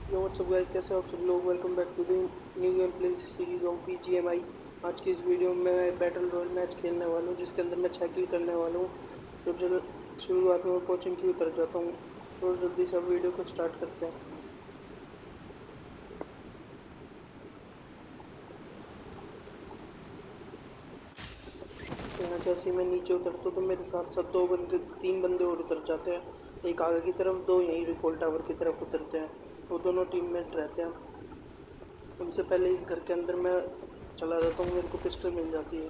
यो WhatsApp guys, कैसे हो आप सब लोग। Welcome back to the new game play series of BGMI। आज की इस वीडियो में मैं बैटल रॉयल मैच खेलने वाला हूँ, जिसके अंदर मैं 6 किल करने वाला हूँ। तो चलो शुरुआत में कोचिंग की उतर जाता हूँ। तो जल्दी से अब वीडियो को स्टार्ट करते हैं। तो यहाँ जैसे ही मैं नीचे उतरता हूँ तो मेरे साथ साथ 3 बंदे और उतर जाते हैं। एक आगे की तरफ, 2 यहीं रिकॉल टावर की तरफ उतरते हैं। वो दोनों टीममेट रहते हैं। उनसे पहले इस घर के अंदर मैं चला जाता हूँ, मेरे को पिस्टल मिल जाती है।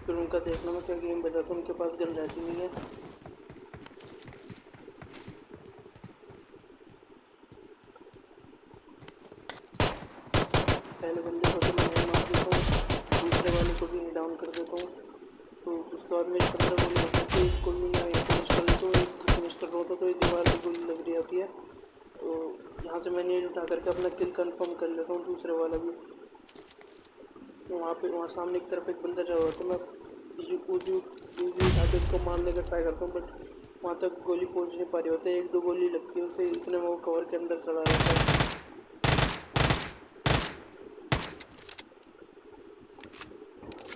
फिर उनका देखना मैं क्या गेम बजाता हूँ, उनके पास गन रहती नहीं है। पहले बंदे को तो मैं हेड मार देता हूँ, दूसरे वाले को भी डाउन कर देता हूँ। तो उसके बाद मेरी 15 गोली होती है, एक गोली मैं फिनिश कर लेता हूँ। एक फिनिश कर रहा होता तो एक दीवार पर गोली लग रही आती है। तो यहाँ से मैंने उठा करके अपना किल कंफर्म कर लेता हूँ, दूसरे वाला भी। तो वहाँ सामने की तरफ एक बंदा जा रहा था, मैं यूजी उठा के उसको मारने का ट्राई करता हूँ, बट वहाँ तक गोली पहुँच नहीं पा रही होती है। 1-2 गोली लगती है उसे, इतने में वो कवर के अंदर चला जाता है।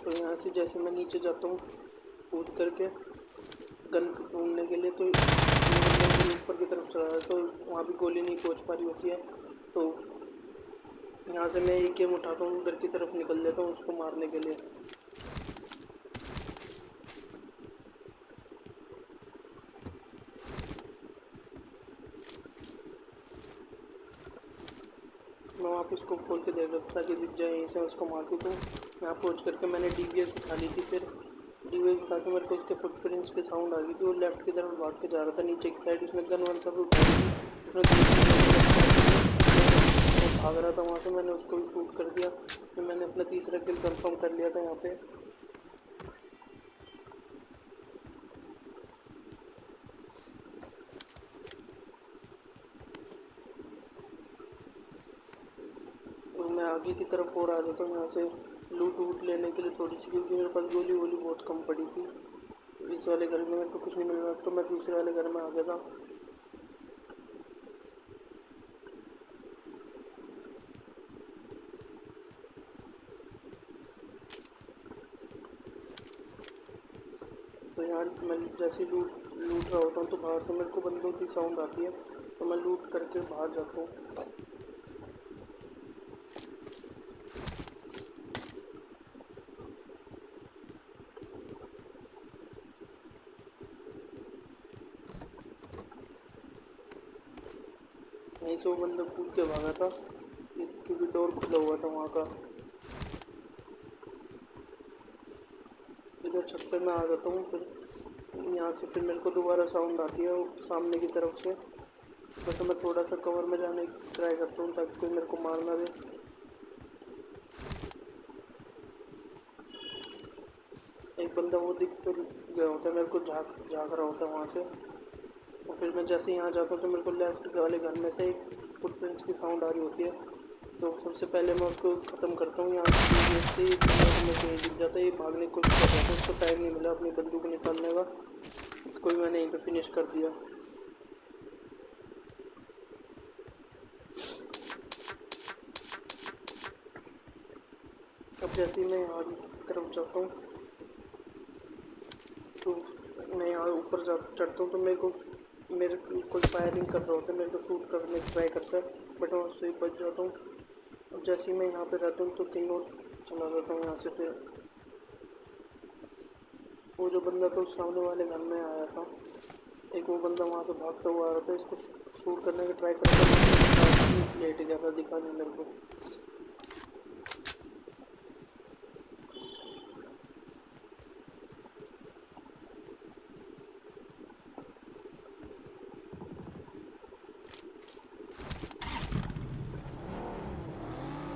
तो यहाँ से जैसे मैं नीचे जाता हूँ कूद करके गन ढूंढने के लिए, तो ऊपर की तरफ चला जाता है, तो वहाँ भी गोली नहीं पहुँच पा रही होती है। तो यहाँ से मैं एक गेम उठाता हूँ, उधर की तरफ निकल जाता हूँ उसको मारने के लिए। मैं वहाँ पे उसको खोल के देख रहा था ताकि दिख जाए, यहीं से उसको मार दूँ। तो यहाँ पहुँच करके मैंने DBS उठा ली थी। फिर DBS उठा के मेरे को उसके फुटप्रिंट्स की साउंड आ गई थी। वो लेफ्ट की तरफ भाग के जा रहा था नीचे की साइड। उसने गन वन सब उठा ली थी, उसने भाग रहा था वहाँ से। मैंने उसको भी शूट कर दिया। फिर मैंने अपना तीसरा किल कंफर्म कर लिया था यहाँ पे। और मैं आगे की तरफ और आ जाता हूँ यहाँ से लूट वूट लेने के लिए थोड़ी सी, क्योंकि मेरे पास गोली वोली बहुत कम पड़ी थी। तो इस वाले घर में मेरे को कुछ नहीं मिल रहा, तो मैं दूसरे वाले घर में आ गया था। तो यहाँ मैं जैसे लूट रहा होता हूँ तो बाहर से मेरे को बंदों की साउंड आती है, तो मैं लूट करके बाहर जाता हूँ। यहीं से वो बंदा कूद के भागा था, क्योंकि डोर खुला हुआ था वहाँ का। इधर छत पे मैं आ जाता हूँ। फिर यहाँ से फिर मेरे को दोबारा साउंड आती है सामने की तरफ से। तो मैं थोड़ा सा कवर में जाने की ट्राई करता हूँ ताकि कोई मेरे को मार ना दे। एक बंदा वो दिख तो गया होता है, मेरे को झाँक रहा होता है वहाँ से। और फिर मैं जैसे यहाँ जाता हूँ तो मेरे को लेफ्ट वाले घर में से एक फुटप्रिंट्स की साउंड आ रही होती है। तो सबसे पहले मैं उसको ख़त्म करता हूँ। यहाँ से कहीं दिख जाता है, ये भागने की कोशिश कर रहा था, उसको टाइम नहीं मिला अपनी बंदूक निकालने का। इसको भी मैंने यहीं पे फिनिश कर दिया। अब जैसे ही मैं यहाँ की तरफ जाता हूँ तो मैं यहाँ ऊपर चढ़ता हूँ, तो मेरे कोई फायरिंग कर रहा होता है, मेरे को शूट करने की ट्राई करता है, बट मैं उससे बच जाता हूँ। अब जैसे ही मैं यहाँ पे रहता हूँ तो कहीं और चला जाता हूँ यहाँ से। फिर वो जो बंदा था उस सामने वाले घर में आया था, एक वो बंदा वहाँ से भागता हुआ आ रहा था, इसको शूट करने का ट्राई कर रहा था, लेट गया था, दिखा नहीं मेरे को।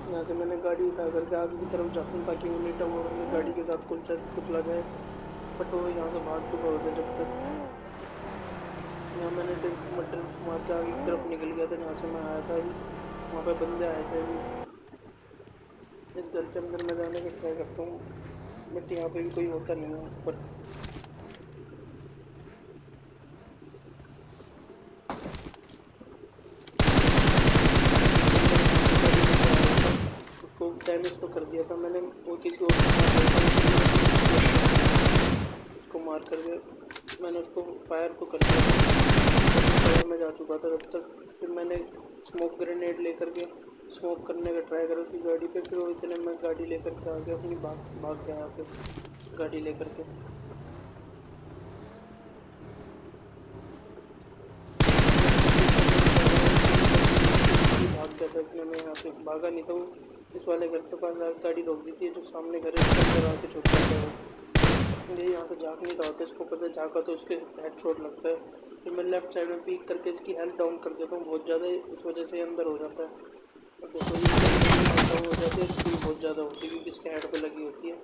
यहाँ से मैंने गाड़ी उठा करके आगे की तरफ जाता हूँ ताकि वो लेटा हुआ अपनी गाड़ी के साथ कुचला जाए, बट वो यहाँ से भाग चुका होता है। जब तक यहाँ मैंने ड्रिफ्ट मार के आगे की तरफ निकल गया था जहाँ से मैं आया था। अभी वहाँ पे बंदे आए थे। अभी इस घर के अंदर मैं जाने का ट्राई करता हूँ, बट यहाँ पे भी कोई होता नहीं है ऊपर। डैमेज तो कर दिया था मैंने, वो किसी और उसको मार करके मैंने उसको फायर तो कर दिया फायर में जा चुका था तब तक। फिर मैंने स्मोक ग्रेनेड लेकर के स्मोक करने का ट्राई करा उसकी गाड़ी पे, फिर वो इतने मैं गाड़ी लेकर के आ गया अपनी, भाग गया यहाँ से गाड़ी लेकर के। भाग गया था इतने में, यहाँ से भागा नहीं था वो, इस वाले घर के पास गाड़ी रोक दी थी, जो सामने घर है उसके अंदर आके छुप गया था वो। ये यहाँ से झाँक नहीं रहा होता, इसको पता है झाँका तो उसके हेड शॉट लगता है। फिर मैं लेफ्ट साइड में पीक करके इसकी हेल्थ डाउन कर देता हूँ बहुत ज़्यादा, इस वजह से अंदर हो जाता है। देखो ये डाउन हो जाती है, स्पीड बहुत ज़्यादा होती है क्योंकि इसके हेड पे लगी होती है।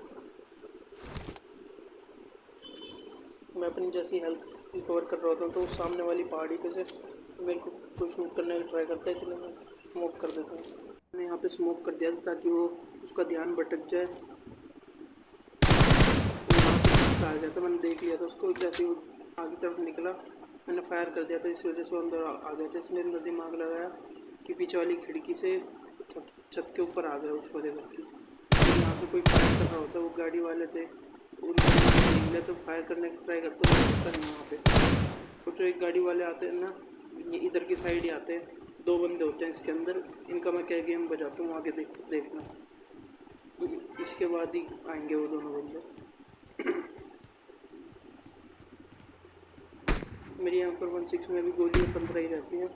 मैं अपनी जैसी हेल्थ रिकवर कर रहा था तो उस सामने वाली पहाड़ी पे से मेरे को कोई शूट करने का ट्राई करता है, इसलिए मैं स्मोक कर देता हूँ। मैंने यहाँ पे स्मोक कर दिया था ताकि वो उसका ध्यान भटक जाए। आ गया था, मैंने देख लिया था उसको, जैसे वो आगे तरफ निकला मैंने फायर कर दिया था, इस वजह से वो अंदर आ गया था। इसने अंदर दिमाग लगाया कि पीछे वाली खिड़की से छत के ऊपर आ गया उस वाले घर की। यहाँ पे कोई फायर कर रहा होता, वो गाड़ी वाले थे, उनको देख लिया तो फायर करने का ट्राई करते नहीं वहाँ पे। और जो एक गाड़ी वाले आते हैं ना, ये इधर की साइड ही आते हैं, 2 बंदे होते हैं इसके अंदर, इनका मैं क्या गेम बजाता हूँ आगे देखना, इसके बाद ही आएंगे वो दोनों बंदे। मेरी M416 में भी गोली 15 ही रहती हैं।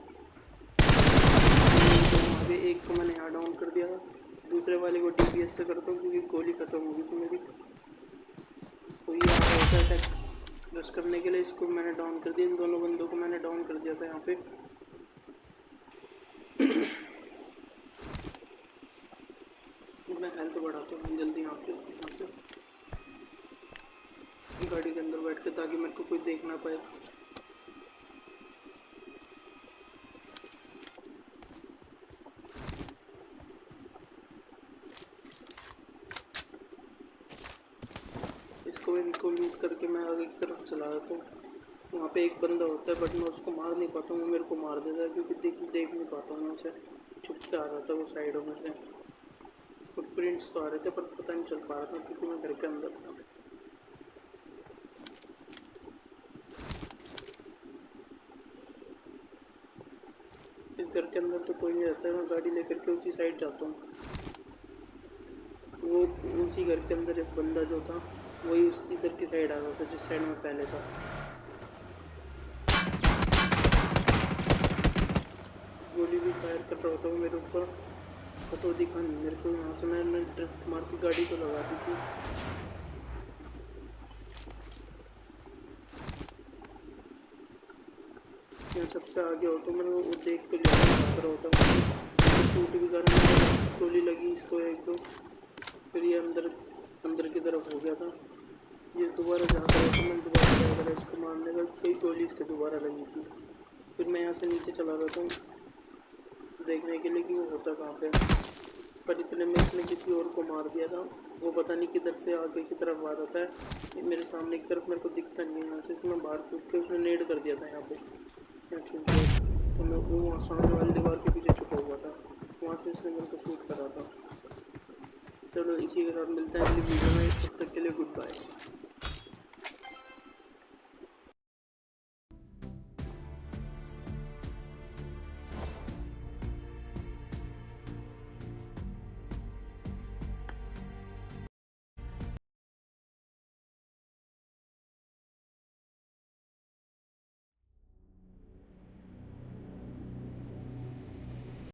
आगे एक को मैंने यहाँ डाउन कर दिया, दूसरे वाले को DPS से करता हूँ क्योंकि गोली खत्म होगी तो मेरी। कोई आ रहा होता है अटैक रश करने के लिए, इसको मैंने डाउन कर दिया, इन दोनों बंदों को मैंने डाउन कर दिया था यहाँ पे। मैं हेल्थ बढ़ाता हूँ जल्दी यहाँ से गाड़ी के अंदर बैठ के, ताकि मेरे को कोई देख ना पाए। इनको लूट करके मैं आगे की तरफ चला जाता हूँ। वहाँ पे एक बंदा होता है बट मैं उसको मार नहीं पाता हूँ, वो मेरे को मार देता है क्योंकि देख नहीं पाता हूँ मैं उसे, छुप के आ रहा था वो साइडों में से। फुटप्रिंट्स तो आ रहे थे पर पता नहीं चल पा रहा था क्योंकि मैं घर के अंदर था। इस घर के अंदर तो कोई नहीं रहता है, मैं गाड़ी लेकर के उसी साइड जाता हूँ। वो उसी घर के अंदर एक बंदा जो था वही उस इधर की साइड आ रहा था जिस साइड में पहले था। गोली भी फायर कर रहा होता वो मेरे ऊपर, तो दिखा नहीं मेरे को। यहाँ से मैंने ड्रिफ्ट मार के गाड़ी को लगा दी थी। यहाँ छत पे आ गया हो तो मैंने वो देख तो लिया कर होता, शूट भी करने गोली लगी इसको 1-2, फिर ये अंदर की तरफ हो गया था। ये दोबारा जाता है तो मैंने दोबारा ट्राई करा इसको मारने का, कई गोली इसके दोबारा लगी थी। फिर मैं यहाँ से नीचे चला जाता हूँ देखने के लिए कि वो होता कहाँ पे, पर इतने में इसने किसी और को मार दिया था। वो पता नहीं किधर से आगे की तरफ आ जाता है, मेरे सामने की तरफ मेरे को दिखता नहीं है। यहाँ से मैं बाहर कूद के उसने नेड कर दिया था यहाँ पे, यहाँ छूट गया तो मैं वो वहाँ सामने वाली दीवार के पीछे छुपा हुआ था, वहाँ से इसने मेरे को शूट करा था। चलो इसी के साथ मिलते हैं अगली वीडियो में, तब तक के लिए गुड बाय।